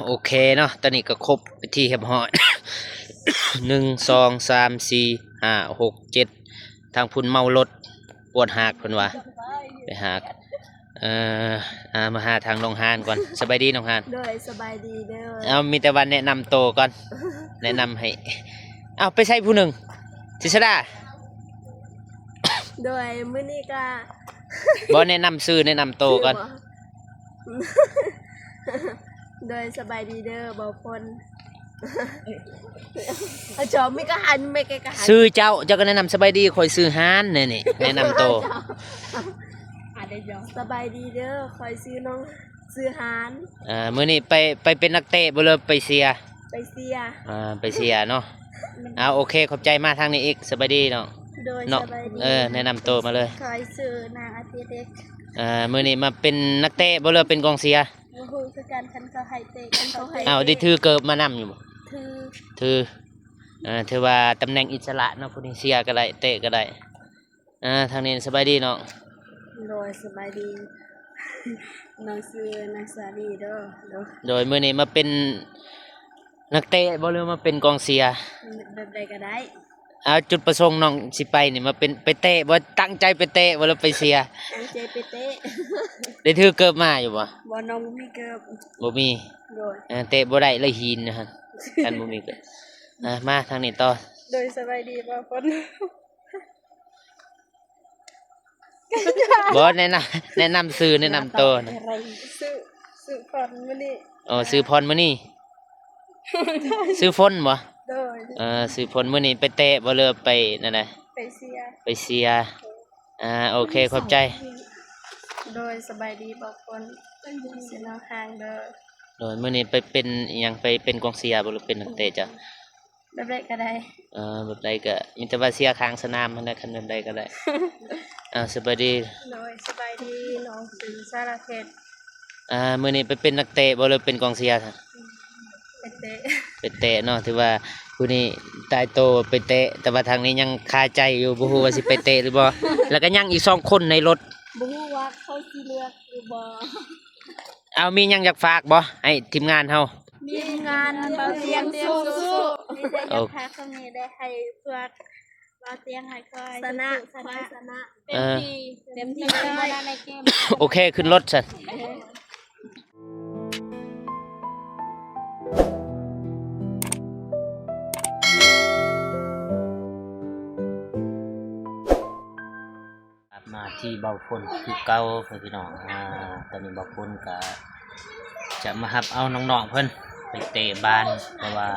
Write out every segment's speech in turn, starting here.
โอเคเนาะตอนนี้ก็ครบไปที่เรียบร้อย 1 2 3 4 5 6 7ทางพุ่นเมารถปวดหักเพิ่นว่าไปหักมาหาทางน้องฮานก่อนสบายดีน้องฮาน โดยสบายดีเด้อ มีแต่วันแนะนำโตวก่อน แนะนำให้ไปใช้ผู้หนึ่งศิษดา โดยมื้อนี้ก็ บ่แนะนำซื้อแนะนำโตวก่อน โดยสบายดีเด้อบ่พลอาจอมมีกะหันไม่แกกะหัน ซื้อเจ้าก็แนะนำสบายดีคอยซื้อฮานนี่แนะนำโตว สบายดีเด้อคอยซื้อน้องซื้อหาน มื้อนี้ไปเป็นนักเตะบ่เลยไปเสีย ไปเสีย ไปเสียเนาะโอเคขอบใจมากทางนี้อีกสบายดีเนาะ โดย เนาะ สบายดี แนะนำตัวมาเลย คอยซื้อนางอาทิตย์เด็ก มื้อนี้มาเป็นนักเตะบ่เลยเป็นกองเสีย บ่ฮู้คือการคันเขาให้เตะคันเขาให้ ได้ถือเกิบมานำอยู่บ่ ถือ ถือว่าตำแหน่งอิสระเนาะผู้นี้เสียก็ได้เตะก็ได้ทางนี้สบายดีเนาะ โดยสบายดีน้องซื้อนางสาลีเด้อเด้อ โดยมื้อนี้มาเป็นนักเตะบ่เลยมาเป็นกองเสีย แบบใดก็ได้ จุดประสงค์น้องสิไปนี่มาเป็นไปเตะบ่ตั้งใจไปเตะบ่เลยไปเสีย ตั้งใจไปเตะ ได้ถือเกิบมาอยู่บ่ บ่น้องบ่มีเกือบ บ่มี โดย เตะบ่ได้เลยหินนะฮะอันบ่มีเกิบมาทางนี้ต่อ โดยสบายดีบ่คน บ่แนะนำซื้อแนะนำตัวนะ อะไรซื้อก่อนมื้อนี้ ซื้อพรมื้อนี้ซื้อฝนบ่ โดย ซื้อพรมื้อนี้ไปเตะบ่เลยไปนั่นน่ะ ไปเสีย ไปเสียโอเคขอบใจ โดยสบายดีบ่คนเสียน้องห่างเด้อ โดยมื้อนี้ไปเป็นอิหยังไปเป็นกองเสียบ่หรือเป็นนักเตะจ้ะ แบบใดก็ได้ แบบใดก็มีแต่ว่าเสียข้างสนามมันได้คันแบบใดก็ได้สบายดี โดยสบายดีน้องซื้อสารเพชร มื้อนี้ไปเป็นนักเตะบ่หรือเป็นกองเสียค่ะ ไปเตะ ไปเตะเนาะถือว่าผู้นี้ตายโตไปเตะแต่ว่าทางนี้ยังคาใจอยู่บ่ฮู้ว่าสิไปเตะหรือบ่แล้วก็ยังอีก2คนในรถ บ่ฮู้ว่าเขาสิเลือกหรือบ่ มีหยังอยากฝากบ่ให้ทีมงานเฮา มีงานเบาเตียงสู้ๆมีแต่อยากพาคนนี้ได้ให้เพื่อเบาเตียงให้คอยชนะเต็มที่เลยในเกม โอเคขึ้นรถซะมาที่เบาฝนคือเก่าพี่น้องตอนนี้เบาฝนก็จะมารับเอาน้องๆเพิ่นไปเตะบ้านเพราะว่า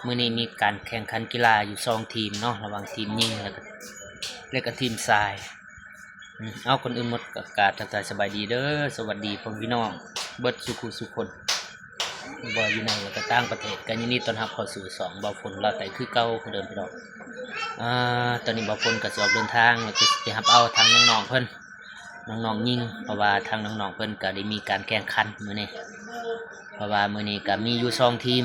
มื้อนี้มีการแข่งขันกีฬาอยู่2ทีมเนาะระหว่างทีมยิงแล้วก็ทีมทรายคนอื่นหมดก็กราบทักทายสบายดีเด้อสวัสดีพ่อพี่น้องเบิดสุขุสุคนบ่อยู่ในแล้วก็ต่างประเทศกันยินดีต้อนรับเข้าสู่2เบาฝนเราแต่คือเก่าคือเดิมพี่น้องตอนนี้เบาฝนก็สิออกเดินทางแล้วก็สิรับเอาทางน้องๆเพิ่นน้องๆยิงเพราะว่าทางน้องๆเพิ่นก็ได้มีการแข่งขันมื้อนี้เพราะว่ามื้อนี้ก็มีอยู่2ทีม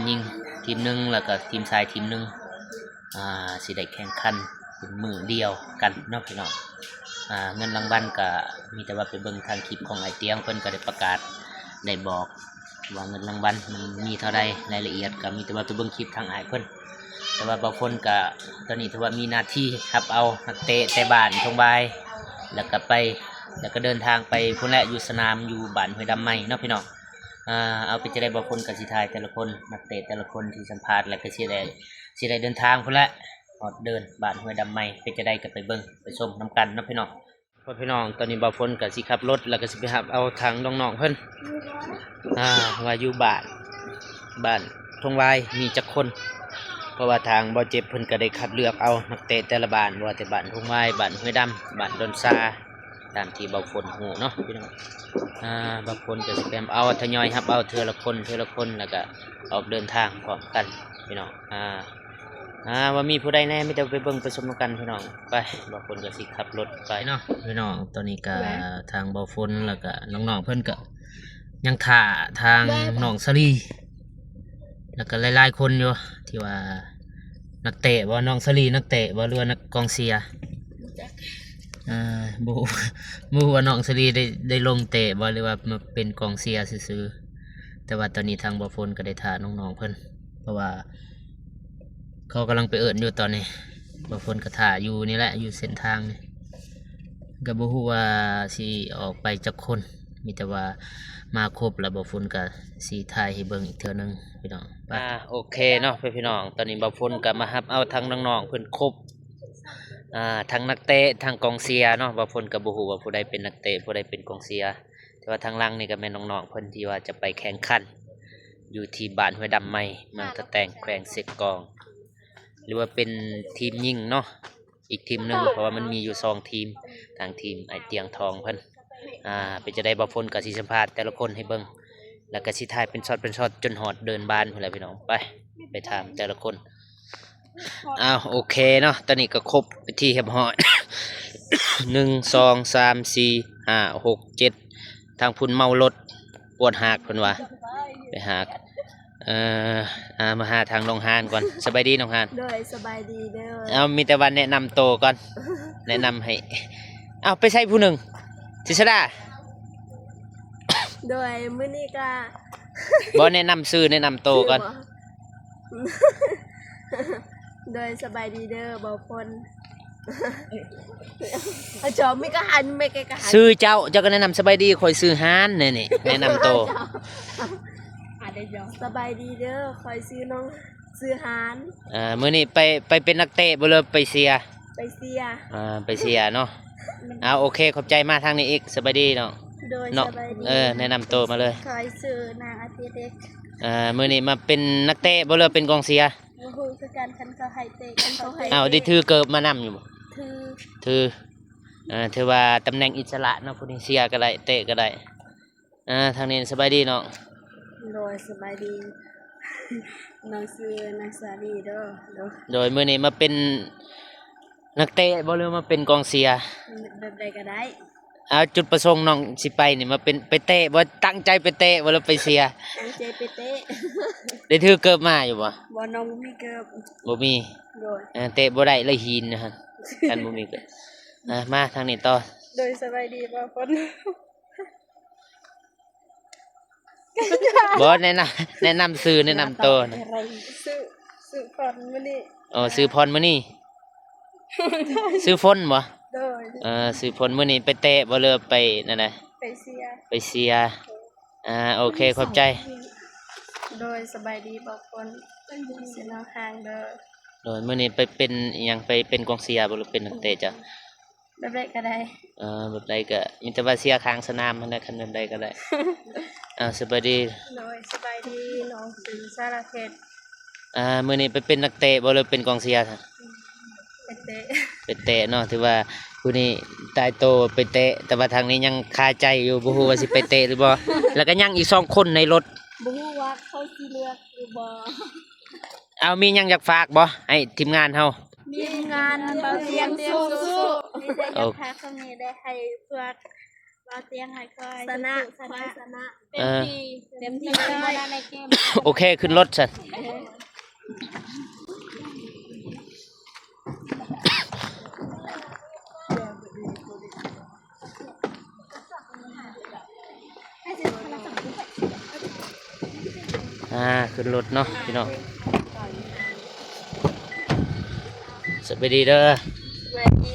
ยิงทีมหนึงแล้วก็ทีมทรายทีมหนึงสิได้แข่งขันเป็นมื้อเดียวกันเนาะพี่น้องเงินรางวัลก็มีแต่ว่าไปเบิ่งทางคลิปของไอเตียงเพิ่นก็ได้ประกาศได้บอกว่าเงินรางวัลมันมีเท่าใดรายละเอียดก็มีแต่ว่าไปเบิ่งคลิปทางอ้ายเพิ่นแต่ว่าบางคนก็ตอนนี้ถือว่ามีหน้าที่รับเอานักเตะแต่บ้านทงบายแล้วก็เดินทางไปพุ่นแหละอยู่สนามอยู่บ้านห้วยดำใหม่เนาะพี่น้องเอาไปจะได้บางคนก็สิทายแต่ละคนนักเตะแต่ละคนที่สัมภาษณ์แล้วก็สิได้เดินทางพุ่นแหละเดินบ้านห้วยดำใหม่ไปจะได้ก็ไปเบิ่งไปชมน้ำกันเนาะพี่น้องพี่น้องตอนนี้บ่าวฝนก็สิขับรถแล้วก็สิไปรับเอาทางน้องๆเพิ่นว่าอยู่บ้านทงวายมีจักคนเพราะว่าทางบ่เจ็บเพิ่นก็ได้คัดเลือกเอานักเตะแต่ละบ้านว่าแต่บ้านทงวายบ้านห้วยดำบ้านดอนซาตามที่บ่าวฝนฮู้เนาะพี่น้องบ่าวฝนก็สิไปเอาทยอยรับเอาเทื่อละคนแล้วก็ออกเดินทางพร้อมกันพี่น้องว่ามีผู้ใดแน่ไม่ได้ไปเบิ่งไปชมกันพี่น้องไปบ่าวฝนก็สิขับรถไปเนาะพี่น้องตอนนี้ก็ทางบ่าวฝนแล้วก็น้องๆเพิ่นก็ยังท่าทางน้องสลีแล้วก็หลายๆคนอยู่ที่ว่านักเตะว่าน้องสลีนักเตะว่าเรือนักกองเชียร์บูว่าน้องสลีได้ลงเตะบ่หรือว่ามาเป็นกองเชียร์ซื่อ แต่ว่าตอนนี้ทางบ่ฝนก็ได้ท่าน้องๆเพิ่นเพราะว่าเขากำลังไปเอิ้นอยู่ตอนนี้บ่ฝนก็ท่าอยู่นี่แหละอยู่เส้นทางนี่ก็บ่ฮู้ว่าสิออกไปจักคนมีแต่ว่ามาครบแล้วบ่ฝนก็สิถ่ายให้เบิ่งอีกเทื่อนึงพี่น้องโอเคเนาะพี่น้องตอนนี้บ่ฝนก็มารับเอาทางน้องๆเพิ่นครบทั้งนักเตะทั้งกองเชียร์เนาะบ่ฝนก็บ่ฮู้ว่าผู้ใดเป็นนักเตะผู้ใดเป็นกองเชียร์แต่ว่าทางหลังนี่ก็แม่นน้องๆเพิ่นที่ว่าจะไปแข่งขันอยู่ที่บ้านห้วยดำใหม่เมืองตะแตงแขวงเสกกองหรือว่าเป็นทีมยิงเนาะอีกทีมหนึงเพราะว่ามันมีอยู่2ทีมทางทีมไอเตียงทองเพิ่นเป็นจะได้บ่ฝนก็สิสัมภาษณ์แต่ละคนให้เบิ่งแล้วก็สิถ่ายเป็นช็อตจนฮอดเดินบ้านพุ่นแหละพี่น้องไปถามแต่ละคนโอเคเนาะตอนนี้ก็ครบไปที่เรียบร้อย 1 2 3 4 5 6 7ทางพุ่นเมารถปวดหักเพิ่นว่าไปหักมาหาทางน้องฮานก่อนสบายดีน้องฮาน โดยสบายดีเด้อ มีแต่วันแนะนำโตวก่อน แนะนำให้ไปใช้ผู้หนึ่งทิศดา โดยมื้อนี้ก็ บ่แนะนำซื้อแนะนำโตวก่อน โดยสบายดีเด้อบ่ฝนอาจอมมีกะหันไม่ไกลกะหัน ซื้อเจ้าก็แนะนำสบายดีคอยซื้อฮานนี่แนะนำโตว สบายดีเด้อคอยซื้อน้องซื้อหาน มื้อนี้ไปเป็นนักเตะบ่เลยไปเสีย ไปเสีย ไปเสียเนาะโอเคขอบใจมากทางนี้อีกสบายดีเนาะ โดย เนาะ สบายดี แนะนำโตวมาเลย คอยซื้อนางอาทิตย์เด็ก มื้อนี้มาเป็นนักเตะบ่เลยเป็นกองเสีย บ่ฮู้คือการคันเขาให้เตะคันเขาให้ ได้ถือเกิบมานำอยู่บ่ ถือ ถือว่าตำแหน่งอิสระเนาะผู้นี้เสียก็ได้เตะก็ได้ทางนี้สบายดีเนาะ โดยสบายดีน้องซื้อนางสาลีเด้อเด้อ โดยมื้อนี้มาเป็นนักเตะบ่หรือมาเป็นกองเชียร์ แบบใดก็ได้ จุดประสงค์น้องสิไปนี่มาเป็นไปเตะบ่ตั้งใจไปเตะบ่หรือไปเชียร์ ตั้งใจไปเตะ ได้ถือเกิบมาอยู่บ่ บ่น้องบ่มีเกิบ บ่มี โดย เตะบ่ได้เลยหินนะฮะอันบ่มีเกิบมาทางนี้ต่อ โดยสบายดีบ่ฝน บ่แนะนำซื้อแนะนำตัวนะ อะไรซื้อฝนมื้อนี้ ซื้อพรมื้อนี้ซื้อฝนบ่ โดย ซื้อฝนมื้อนี้ไปเตะบ่หรือไปนั่นน่ะ ไปเสีย ไปเชียร์โอเคขอบใจ โดยสบายดีบ่ฝนเสียน้องห่างเด้อ โดยมื้อนี้ไปเป็นอิหยังไปเป็นกองเชียร์บ่หรือเป็นนักเตะจ้ะ แบบใดก็ได้ แบบใดก็มีแต่ว่าเชียร์ข้างสนามมันได้คันแบบใดก็ได้สบายดี โดยสบายดีน้องซื้อสารเพชร มื้อนี้ไปเป็นนักเตะบ่หรือเป็นกองเชียร์ค่ะ ไปเตะ ไปเตะเนาะถือว่าผู้นี้ตายโตไปเตะแต่ว่าทางนี้ยังคาใจอยู่บ่ฮู้ว่าสิไปเตะหรือบ่แล้วก็ยังอีก2คนในรถ บ่ฮู้ว่าเขาสิเลือกหรือบ่ มีหยังอยากฝากบ่ให้ทีมงานเฮา มีงานเบาเสียงสู้ๆมีแต่อยากพาเขานี้ได้ให้เพื่อเบาเสียงให้คอยชนะเต็มที่เลยในเกม โอเคขึ้นรถซั่นขึ้นรถเนาะพี่น้องสบายดีเด้อ สวัสดี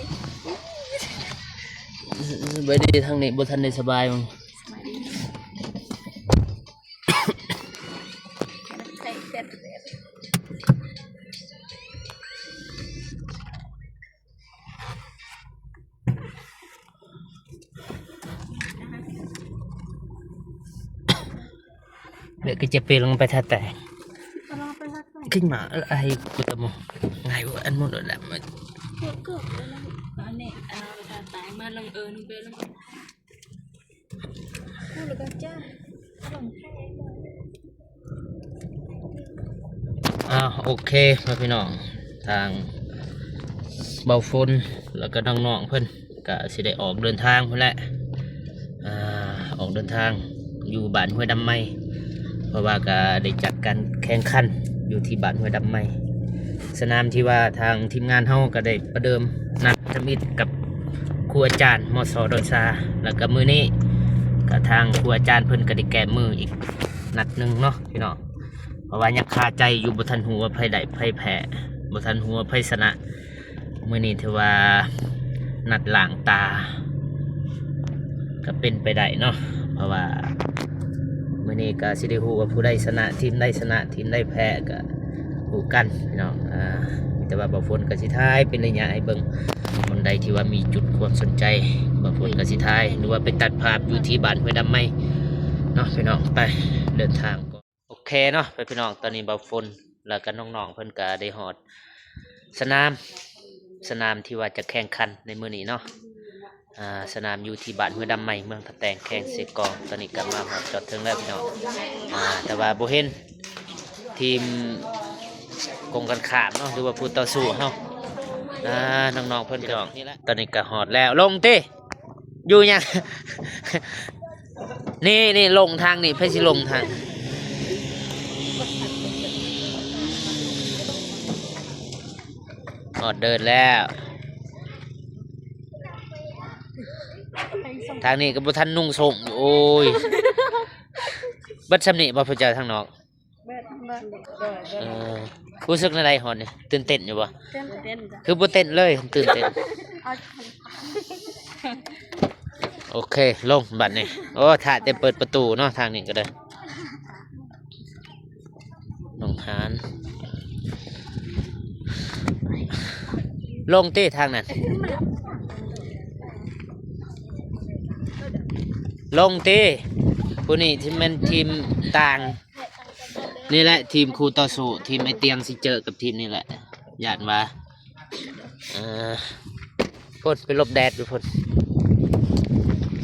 สบายดีทางนี้บ่ทันได้สบายมั้ง ใส่เสร็จ เดี๋ยวก็จะไปลงไปท่าแต่ขึ้นมาอะไรกูตะมงไงวะอันมุนอันนั้นมัน อันนี้ตายมาลงเอิญไปลงพูดแล้วก็จ้าลงโอเคมาพี่น้องทางเบาฝนแล้วก็น้องๆเพิ่นก็สิได้ออกเดินทางเพิ่นแหละออกเดินทางอยู่บ้านห้วยดำไม้เพราะว่าก็ได้จัดการแข่งขันอยู่ที่บ้านห้วยดำไม้สนามที่ว่าทางทีมงานเฮาก็ได้ประเดิมนัดทมิตรกับครูอาจารย์มส.ดอยซาแล้วก็มื้อนี้ก็ทางครูอาจารย์เพิ่นก็ได้แก้มืออีก นัดหนึ่งเนาะพี่น้องเพราะว่ายังคาใจอยู่บ่ทันหัวาไผได้ไผแพ้บ่ทันหัวาไผชนะมื้อนี้ถือว่านัดล้างตาก็เป็นไปได้เนาะเพราะว่ามื้อนี้ก็สิได้ฮู้ว่าผู้ใดชนะทีมใดชนะทีมใดแพ้ก็ฮู้กันพี่น้องแต่ว่าบ่ฝนก็สิทายเป็นระยะให้เบิ่งคนใดที่ว่ามีจุดความสนใจบ่ฝนก็สิทายหรือว่าไปตัดภาพอยู่ที่บ้านห้วยดำไม้เนาะพี่น้องไปเดินทางก่อนโอเคเนาะไปพี่น้องตอนนี้บ่ฝนแล้วก็น้องๆเพิ่นก็ได้ฮอดสนามที่ว่าจะแข่งขันในมื้อนี้เนาะสนามอยู่ที่บ้านห้วยดำไม้เมืองตะแตงแข่งเสกองตอนนี้ก็มาฮอดจอดถึงแล้วพี่น้องแต่ว่าบ่เห็นทีมกงกันขามเนาะหรือว่าผู้ต่อสู้เฮาน้องๆเพิ่นก็นี่แหละตอนนี้ก็ฮอดแล้วลงติอยู่ยัง นี่ลงทางนี่เพื่อสิลงทางฮอดเดินแล้วทางนี้ก็บ่ทันนุ่งส่งอยู่โอ้ยบัดซำนี้บ่พอเจ้าทางนอกรู้สึกอะไรฮอดนี่ตื่นเต้นอยู่บ่คือบ่เต้นเลยตื่นเต้นโอเคลงบัดนี้โอ้ถ้าจะเปิดประตูเนาะทางนี้ก็ได้ลงหานลงตีทางนั้นลงตีผู้นี้ที่มันทีมต่างนี่แหละทีมครูต่อสู้ทีมไอเตียงสิเจอกับทีมนี่แหละญาติว่าพ่นไปลบแดดดูพ่น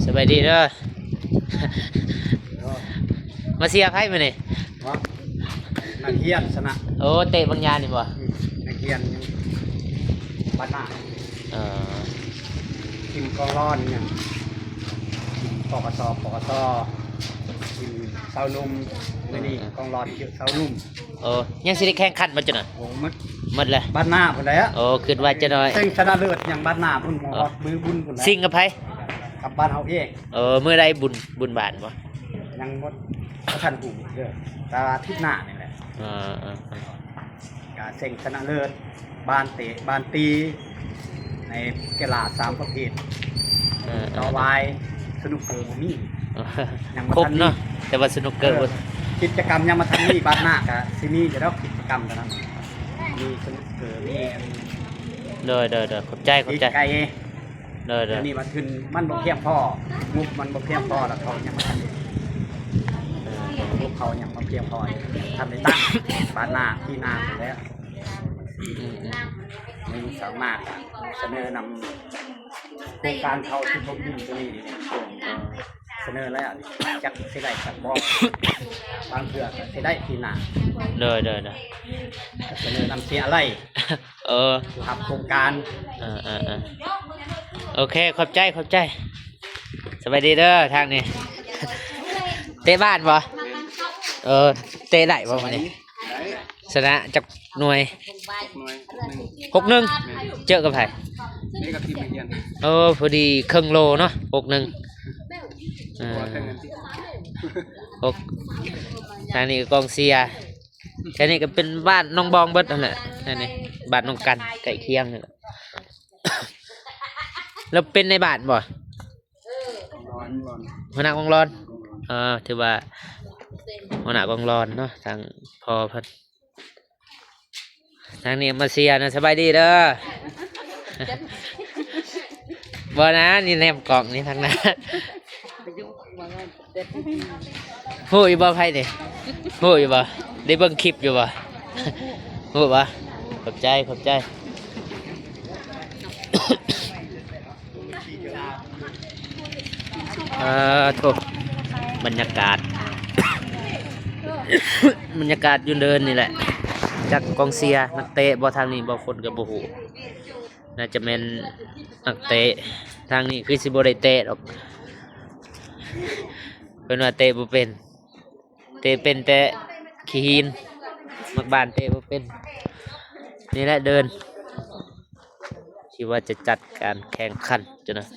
สบายดีเด้อ มาเสียไพ่มาเนี่ยนักเรียนชนะโอ้เตะบางยานนี่บ่นักเรียนบ้านหน้าทีมกองร้อนเนี่ยปกสทีมเสานุ่มนี่กองร้อนเยอะเสานุ่มโอ้ยังสิได้แข่งขันมาจังหน่อยโอ้หมดเลยบ้านหน้าคนไหนอะโอ้คิดว่าจะหน่อยเส้นชนะเลิศอย่างบ้านหน้าพุ่นหมอมือบุญคนไหนซิงกับไพ่กับบ้านเขาเองเมื่อไรบุญบานบ่ยังหมดท่านหูเด้อตาทิศหน้านี่แหละการเส้นชนะเลิศบ้านเตะบ้านตีในกีฬา3ประเภทต่อวายสนุกเกอร์มียังครบเนาะแต่ว่าสนุกเกอร์กิจกรรมยังมาทำนี่บ้านหน้ากะที่นี่จะได้กิจกรรมกันนะมีสนุกเกอร์มีเด้อขอบใจไก่เด้อนี่มาถึงมันบ่เพียงพอมุกมันบ่เพียงพอแล้วเขายังมาทำมุกเขายังมาเพียงพอทำในตั้งบ้านหน้าที่นาแล้วมีสามารถเสนอนำโครงการเขาที่พบดินตัวนี้เสนอแล้วจักเสียได้จักบอกบางเถื่อเสียได้ทีหนาเด้อเสนอนำเสียอะไรทำโครงการโอเคขอบใจสบายดีเด้อทางนี้เตะบ้านบ่เตะได้บ่วันนี้ชนะจากหน่วย6-1เจอกับไผนี่กับทีมเรียนพอดีครึ่งโลเนาะ6-1ทางนี้ก็กองเชียร์แค่นี้ก็เป็นบ้านน้องบองเบิดนั่นแหละนี่บ้านน้องกันไก่เคียงนี่แหละแล้วเป็นในบ้านบ่หัวหน้ากองร้อนถือว่าหัวหน้ากองร้อนเนาะทางพอพัดทางนี้มาเชียร์นะสบายดีเด้อบ่นะนี่แนมกล่องนี่ทางนั้นหูอยู่บ่ไพ่ดิหูอยู่บ่ได้เบิ่งคลิปอยู่บ่หูบ่ขอบใจทุกบรรยากาศ อยู่เดินนี่แหละจากกองเชียร์นักเตะบ่ทางนี้บ่คนกับบ่ฮู้น่าจะเป็นนักเตะทางนี้คือสิบ่ได้เตะหรอกเป็นว่าเตะบ่เป็นแต่ขี้หินมักบานเตะบ่เป็นนี่แหละเดินที่ว่าจะจัดการแข่งขันจ้ะนะ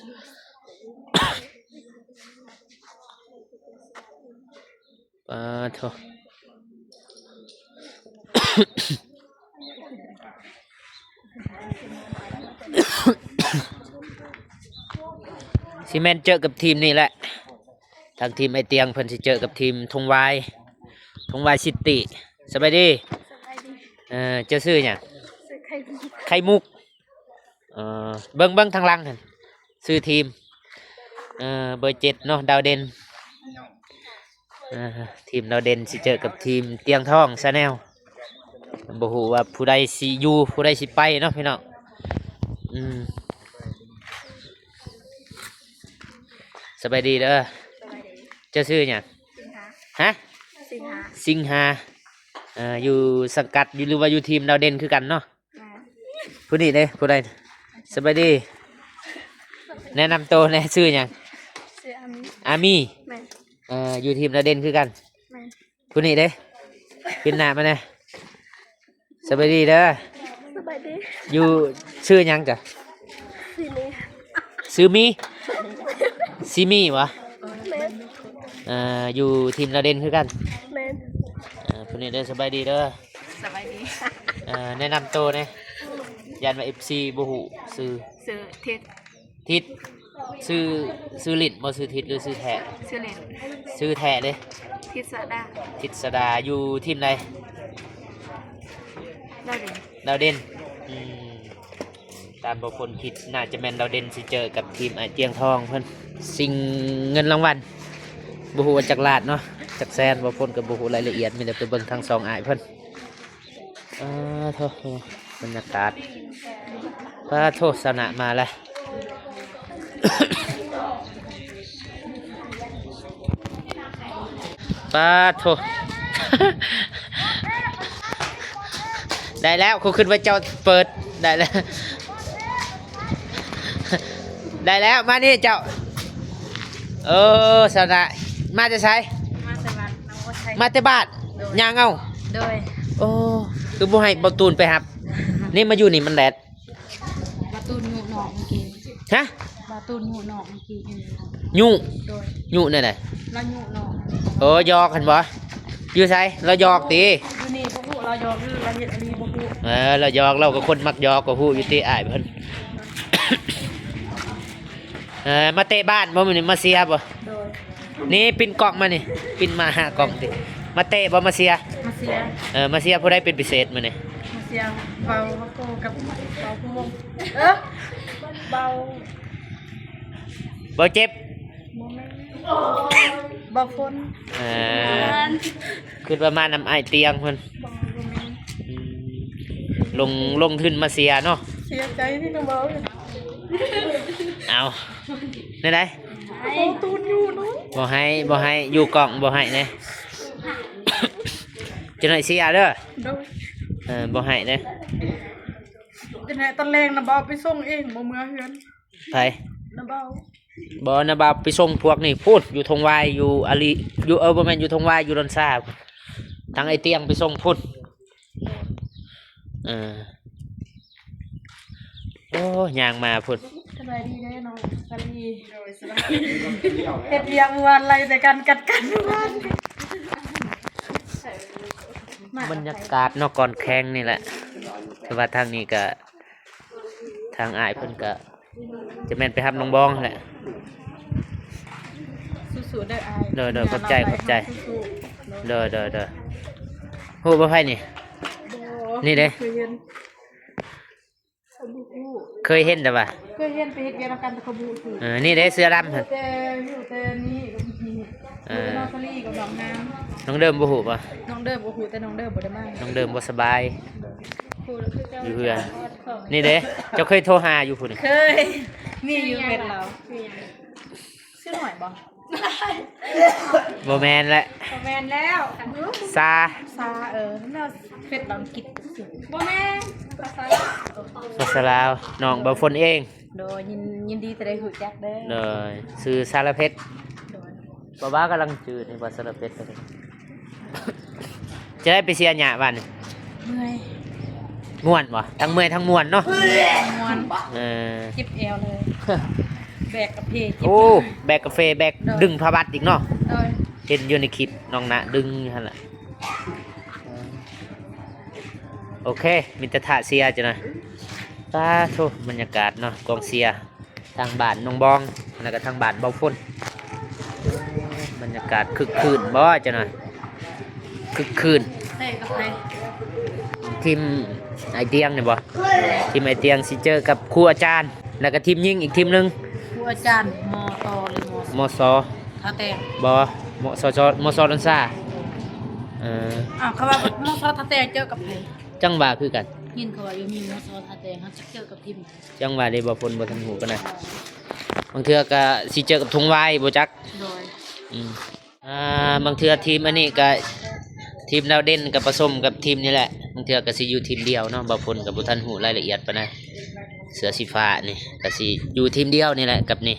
โถ ซีเมนเจอกับทีมนี่แหละทางทีมไอเตียงเพิ่นสิเจอกับทีมทงวายซิตี้สบายดี สบายดี เจ้าซื้อหยัง ซื้อไข่มุก ไข่มุกเบิ่งทางหลังหั่นซื้อทีมเบอร์7เนาะดาวเด่นทีมดาวเด่นสิเจอกับทีมเตียงทองชาแนลบ่ฮู้ว่าผู้ใดสิอยู่ผู้ใดสิไปเนาะพี่น้องสบายดีเด้อ สบายดี เจ้าซื้อหยัง สิงหา ฮะ สิงหา สิงหาอยู่สังกัดอยู่หรือว่าอยู่ทีมดาวเด่นคือกันเนาะ มา ผู้นี้เด้ผู้ใดสบายดี แนะนำตัวแนะชื่อหยัง ซื้ออามิ อามี่ แม่ อยู่ทีมดาวเด่นคือกัน แม่ ผู้นี้เด้ขึ้นหน้ามาเน่สบายดีเด้อ สบายดี อยู่ชื่อหยังจ้ะ สิลี ซื้อมีซีมี่วะ แม่ อยู่ทีมดาวเด่นคือกัน แม่ ผู้นี้เด้อสบายดีเด้อ สบายดี แนะนำตัวเนี่ยยันว่า FC บ่ฮู้ชื่อ ซื้อเทศ ทิศซื้อลิดบ่ซื้อทิศหรือซื้อแท้ ซื้อเลน ซื้อแท้เด้ ทิศสะดา ทิศสดาอยู่ทีมใด ได้เลย ดาวเด่นตามบางคนคิดน่าจะแม่นดาวเด่นสิเจอกับทีมไอเจียงทองเพิ่นสิ่งเงินรางวัลบ่ฮู้ว่าจักลาดเนาะจักแสนบางคนก็บ่ฮู้รายละเอียดมีแต่ไปเบิ่งทั้งสองอ้ายเพิ่นโทษบรรยากาศโทษสนะมาแล้ว โทษ ได้แล้วเขาขึ้นว่าเจ้าเปิดได้แล้ว ได้แล้วมานี่เจ้าสนะมาจะใช้ มาสวัสดิ์น้องก็ใช้ มาแต่บ้านย่างเอา โดย โอ้คือบ่ให้บ่ตูนไปครับ นี่มาอยู่นี่มันแดด บาตูนหูหนอกเมื่อกี้ ฮะ บาตูนหูหนอกเมื่อกี้ ยุ โดย ยุนั่นน่ะ แล้วหูหนอก โอ้ยอกหันบ่อยู่ไสเรายอกติ อยู่นี่พวกลูกเรายอมคือเราเห็นอันนี้พวกลูก เรายอกเราก็คนมักยอกก็ฮู้อยู่ติอ้ายเพิ่น มาเตะบ้านบ่มื้อนี้มาเสียบ่ โดย นี่ปินกล่องมานี่ปินมาหากล่องติมาเตะบ่มาเสีย มาเสีย มาเสียผู้ใดเป็นพิเศษมื้อนี้ มาเสียเบาโกกับเบาพวงเบา บ่เจ็บ โมเมนต์เบาฝน คือประมาณนำไอายเตียงเพิ่น เบาโมเมนต์ อืมลงทุนมาเสียเนาะ เสียใจที่น้องเบาเลย เอาได้ โอ้ตูนอยู่เนาะ บ่ให้อยู่กล่องบ่ให้แน่ จะหน่อยเสียเด้อ โดย บ่ให้เด้อ จะไหนตอนแรงนะเบาไปส่งเองบ่เมื่อเฮือน ไผ นะเบา บ่นะบ่าวไปส่งพวกนี่พูดอยู่ทงวายอยู่อาลีอยู่บ่แม่นอยู่ทงวายอยู่ดอนซาทางไอเตียงไปส่งพุ่นโอ้ย่างมาพุ่น สบายดีแน่นอนสบายดีโดยสบายดีเฮ็ดเลี้ยงวันอะไรแต่กันกัดกันวัน บรรยากาศเนอกก่อนแข่งนี่แหละแต่ว่าทางนี้ก็ทางอ้ายเพิ่นก็จะแม่นไปรับน้องบองแหละ สู้ๆได้อาย เด้อขอบใจเด้อฮู้บ่ไผนี่ นี่เด้ เคยเห็นแต่ว่า เคยเห็นไปเฮ็ดเวียนกันตะขบูคือ นี่เด้เสื้อดำหั่น แต่อยู่แต่นี่กับพี่น้องสลีกับน้องน้ น้องเดิมบ่ฮู้ป่ะ ำน้องเดิมบ่ฮู้แต่น้องเดิมบ่ได้มา น้องเดิมบ่สบาย ฮู้แล้วคือเจ้า อยู่เพื่อน นี่เด้เจ้าเคยโทรหาอยู่พุ่น เคยนี่อยู่เฮ็ดเราชื่อหน่อยบ่ บ่แม่นแหละ บ่แม่นแล้ว ซา ซาแนวเฟซเราอังกฤษบ่แม่นภาษา ภาษาลาวน้องบ่ฝนเอง โดยยินดีแต่ได้ฮู้จักเด้อ เลยชื่อสารเพชร โดย บ่ว่ากำลังจืดนี่ว่าสารเพชรก็ได้ จะได้ไปเสียหญ้าบ้านนี่ เมื่อย ม่วนบ่ทั้งเมื่อยทั้งม่วนเนาะ ม่วน เออ เจ็บเอวเลยแบกกับเพเจ็บ โอ้แบกกาแฟแบกดึงพาบัตรอีกเนาะ โดย เ เห็นอยู่ในคลิปน้องนะดึงอยู่หั่นล่ะโอเคมีแต่ท่าเสียจ้ะนะตาโธบรรยากาศเนาะกองเสียทางบ้านน้องบองแล้วก็ทางบ้านเบาฝนบรรยากาศคึกคืนบ่จ้ะนะคึกคืน เตะกับใคร ทีมไอเตียงเนี่ยบ่ทีมไอเตียงสิเจอกับครูอาจารย์แล้วก็ทีมยิงอีกทีมหนึง ครูอาจารย์มอตอหรือมอ มส ท่าแตง บ่มสดอนซ่าอ้าวเขาว่ามอซอท่าแตงเจอกับใคร จังหวะคือกัน ยินเขาว่าอยู่มีมอซอท่าแตงเขาจะเจอกับทีม จังหวะได้บ่ฝนบ่ทันหูกันนะบางเทื่อก็สิเจอกับทงวายบ่จัก โดย อืมบางเทื่อทีมอันนี้ก็ทีมดาวเด่นกับผสมกับทีมนี่แหละบางเทื่อก็สิอยู่ทีมเดียวเนาะบ่ฝนกับบ่ทันหูรายละเอียดปานใดเสือสีฟ้านี่ก็สิอยู่ทีมเดียวนี่แหละกับนี่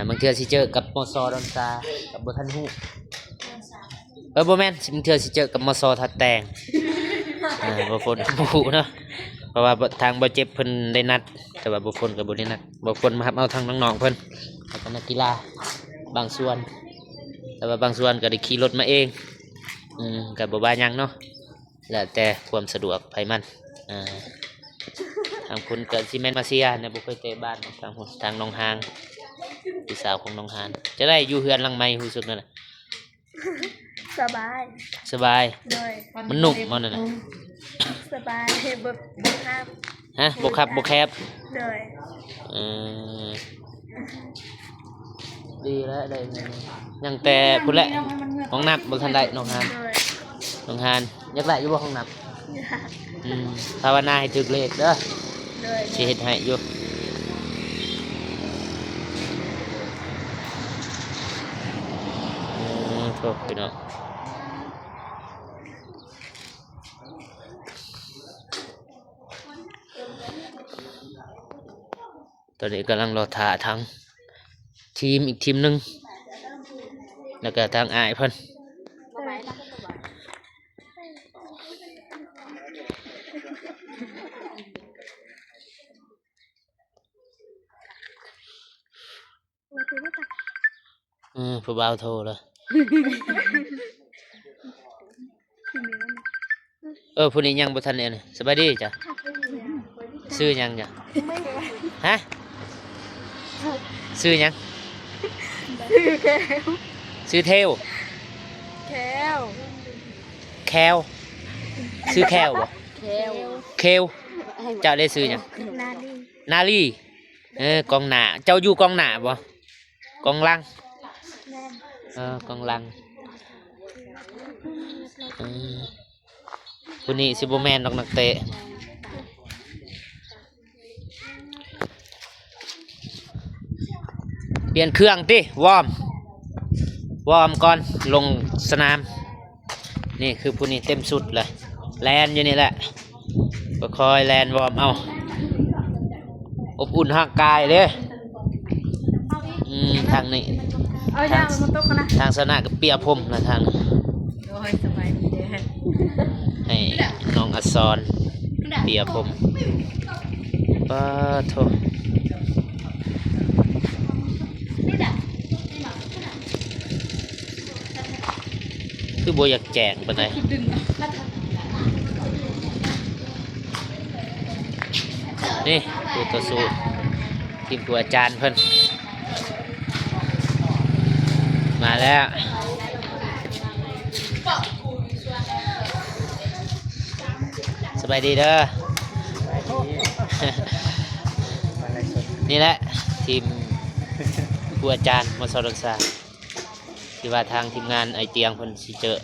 บางเทื่อสิเจอกับมสดอนซากับบ่ทันหูบ่แม่นบางเทื่อสิเจอกับมสทัดแตงบ่ฝนบ่ฮู้เนาะเพราะว่าทางบ่เจ็บเพิ่นได้นัดแต่ว่าบ่ฝนก็บ่ได้นัดบ่ฝนมารับเอาทางน้องๆเพิ่นแล้วก็นักกีฬาบางส่วนแต่ว่าบางส่วนก็ได้ขี่รถมาเองก็บ่ว่าหยังเนาะแล้วแต่ความสะดวกไผมันทางคุณก็สิแม่นมาเซียเนี่ยบ่เคยเตะบ้านทางน้องหางพี่สาวของน้องหานจะได้อยู่เฮือนหลังใหม่รู้สึกนั่นน่ะ สบาย สบาย โดย มันหนุกมันน่ะ สบายบึกครับ ฮะบ่ครับบ่แคบ โดย เออดีแล้วได้ยังแต่พุ่นแหละห้องน้ำบ่ทันได้น้องหาน โดย น้องหานอยากได้อยู่บ่ห้องน้ อยาก ำภาวนาให้ถึกเลขเด้อ โดย สิเฮ็ดให้อยู่โทษพี่น้องตอนนี้กำลังรอท่าทางทีมอีกทีมหนึงแล้วก็ทางอ้ายเพิ่นผู้บ่าวโทรเลยผู้นี้ยังบ่ทันเนี่ยสบายดีจ้ะซื้อยังจ้ะฮะซื้อยังซื้อเทว แคล แคลซื้อแคลบ่ แคล เคลเจ้าได้ซื้อยัง นาลี นาลีกองหน้าเจ้าอยู่กองหน้าบ่กองหลัง แม่น กองหลังผู้นี้สิบ่แม่นดอกนักเตะเปลี่ยนเครื่องติวอร์มก่อนลงสนามนี่คือผู้นี้เต็มสุดเลยแลนอยู่นี่แหละก็คอยแลนวอร์มเอาอบอุ่นร่างกายเด้ทางนี้ เอายามันตกนะ ทางสนะก็เปียพรมนะทาง โอ้ยสบายดีเด้อ ให้น้องอัศสรเปียพรมปะโถคือบ่อยากแจกปานใดนี่ผู้ต่อสู้ทีมครูอาจารย์เพิ่นมาแล้วสบายดีเด้อ นี่แหละทีมครูอาจารย์มสดซาที่ว่าทางทีมงานไอเตียงเพิ่นสิเจอ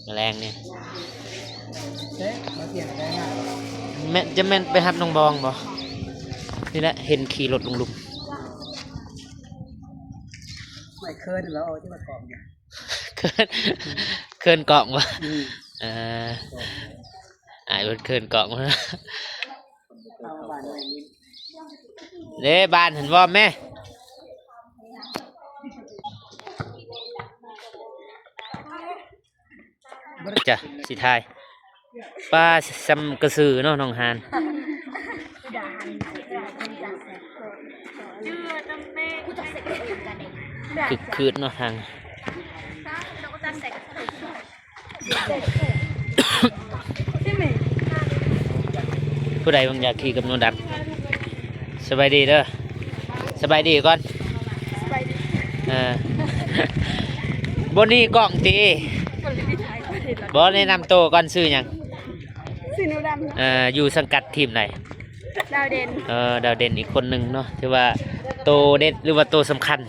แมลงเนี่ยแม่จะแม่นไปหับน้องบองบ่นี่แหละเห็นขี่รถลุง ไม่เคินแล้วที่มากองเนี่ย เคินเกาะวะไอ้เพิ่นเคินเกาะวะเด้บ้านเห็นว่าแม่จ้ะสิทายป้าซ้ำกระสือเนาะน้องหานคึกคืนเนาะทาง ผู้ใดบางอยากขี่กับหนูดัดสบายดีเด้อสบายดีก่อนเออบนนี้กล้องตีบอแนะนำตัวก่อนซื้อหยัง สีนูดำ อยู่สังกัดทีมไหน ดาวเด่น ดาวเด่นอีกคนหนึ่งเนาะที่ว่าโตเด็ดหรือว่าโตสำคัญ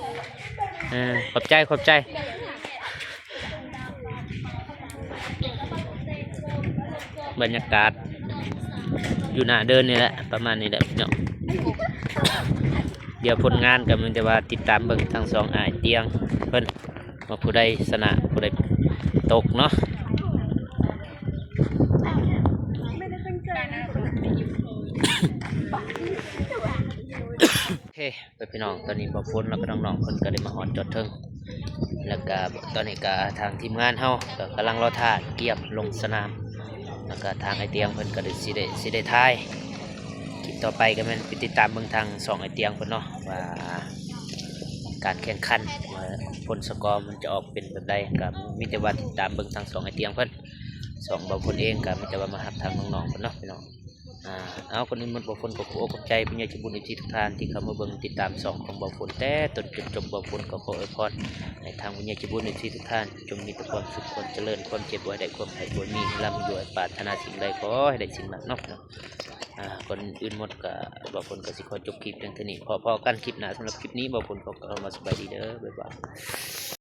ขอบใจขอบใจบรรยากาศอยู่หน้าเดินนี่แหละประมาณนี้แหละเนาะเดี๋ยวผลงานก็มันจะว่าติดตามเบิ่งทั้งสองอ้ายเตียงเพิ่นว่าผู้ใดชนะผู้ใดตกเนาะโอเคไปพี่น้องตอนนี้บ่พ้นแล้วก็น้องๆเพิ่นก็ได้มาฮอดจอดเทิงแล้วก็ตอนนี้ก็ทางทีมงานเฮาก็กำลังรอท่าเกียบลงสนามแล้วก็ทางไอเตียงเพิ่นก็ได้สิได้ทายคลิปต่อไปก็แม่นไปติดตามเบิ่งทางสองไอเตียงเพิ่นเนาะว่าการแข่งขันว่าผลสกอร์มันจะออกเป็นแบบใดก็มีแต่ว่าติดตามเบิ่งทางสองไอเตียงเพิ่นสองบ่าวคนเองก็มีแต่ว่ามาหับทางน้องๆเพิ่นเนาะพี่น้องเอาคนอื่นหมดบ่าวคนก็ขอขอบใจผู้ใหญ่ใจบุญทุกท่านที่เข้ามาเบิ่งติดตามสองของบ่าวคนแต่ต้นจนจบบ่าวคนก็ขออวยพรในทางผู้ใหญ่ใจบุญทุกท่านจงมีแต่ความสุขความเจริญความเจ็บบ่ให้ได้ความไข้บ่มีร่ำรวยปรารถนาสิ่งใดขอให้ได้สิ่งนั้นเนาะคนอื่นหมดก็บ่าวคนก็สิขอจบคลิปเพียงเท่านี้พอกันคลิปหน้าสำหรับคลิปนี้บ่าวคนก็เอามาสบายดีเด้อบ๊ายบาย